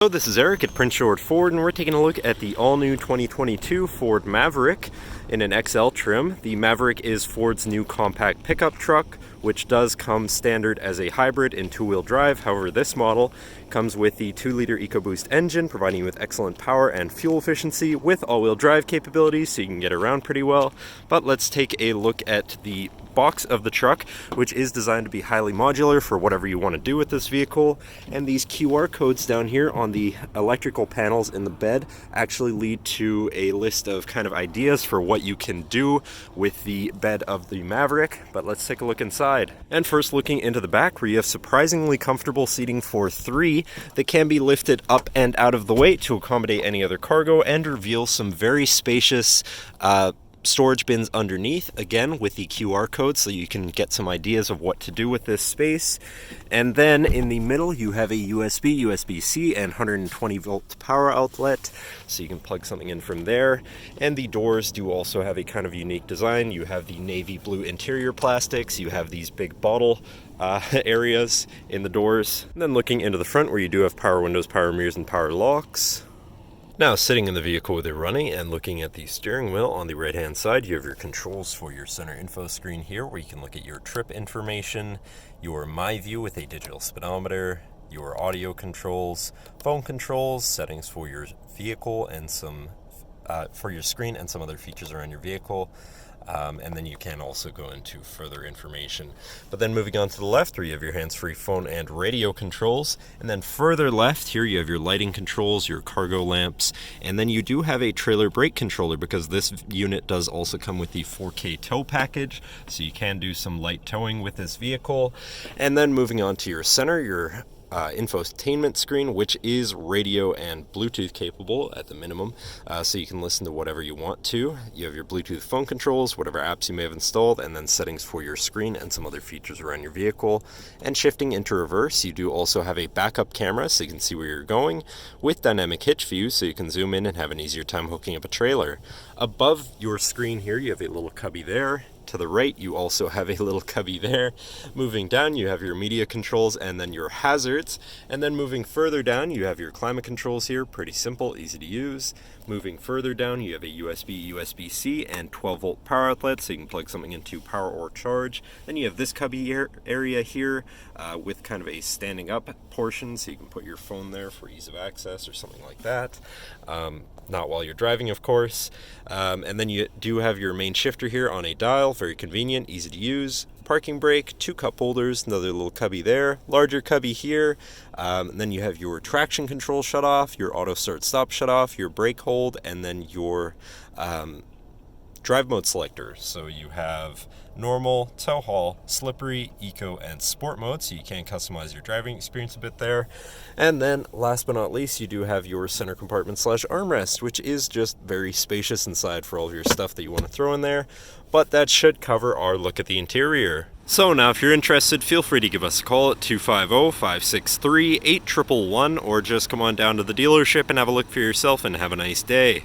Hello, this is Eric at Prince George Ford, and we're taking a look at the all-new 2022 Ford Maverick in an XL trim. The Maverick is Ford's new compact pickup truck, which does come standard as a hybrid in two-wheel drive. However, this model comes with the 2-liter EcoBoost engine, providing you with excellent power and fuel efficiency with all-wheel drive capabilities, so you can get around pretty well. But let's take a look at the box of the truck, which is designed to be highly modular for whatever you want to do with this vehicle. And these QR codes down here on the electrical panels in the bed actually lead to a list of kind of ideas for what you can do with the bed of the Maverick. But let's take a look inside. And first, looking into the back, where you have surprisingly comfortable seating for 3 that can be lifted up and out of the way to accommodate any other cargo, and reveal some very spacious storage bins underneath, again with the QR code, so you can get some ideas of what to do with this space. And then in the middle you have a USB, USB-C, and 120 volt power outlet, so you can plug something in from there. And the doors do also have a kind of unique design. You have the navy blue interior plastics, you have these big bottle areas in the doors. And then looking into the front, where you do have power windows, power mirrors, and power locks. Now, sitting in the vehicle with it running and looking at the steering wheel, on the right hand side you have your controls for your center info screen here, where you can look at your trip information, your My View with a digital speedometer, your audio controls, phone controls, settings for your vehicle, and some for your screen, and some other features around your vehicle. And then you can also go into further information. But then moving on to the left, where you have your hands-free phone and radio controls. And then further left here, you have your lighting controls, your cargo lamps, and then you do have a trailer brake controller, because this unit does also come with the 4K tow package, so you can do some light towing with this vehicle. And then moving on to your center, your infotainment screen, which is radio and Bluetooth capable at the minimum, so you can listen to whatever you want to. You have your Bluetooth phone controls, whatever apps you may have installed, and then settings for your screen and some other features around your vehicle. And shifting into reverse, you do also have a backup camera, so you can see where you're going, with dynamic hitch view, so you can zoom in and have an easier time hooking up a trailer. Above your screen here, you have a little cubby there. To the right, you also have a little cubby there. Moving down, you have your media controls and then your hazards. And then moving further down, you have your climate controls here. Pretty simple, easy to use. Moving further down, you have a USB, USB-C, and 12 volt power outlet, so you can plug something into power or charge. Then you have this cubby area here with kind of a standing up portion, so you can put your phone there for ease of access or something like that. Not while you're driving, of course. And then you do have your main shifter here on a dial, very convenient, easy to use. Parking brake, 2 cup holders, another little cubby there, larger cubby here. And then you have your traction control shut off, your auto start stop shut off, your brake hold, and then your drive mode selector. So you have normal, tow haul, slippery, eco, and sport mode, so you can customize your driving experience a bit there. And then last but not least, you do have your center compartment / armrest, which is just very spacious inside for all of your stuff that you want to throw in there. But that should cover our look at the interior. So now, if you're interested, feel free to give us a call at 250-563-8111, or just come on down to the dealership and have a look for yourself, and have a nice day.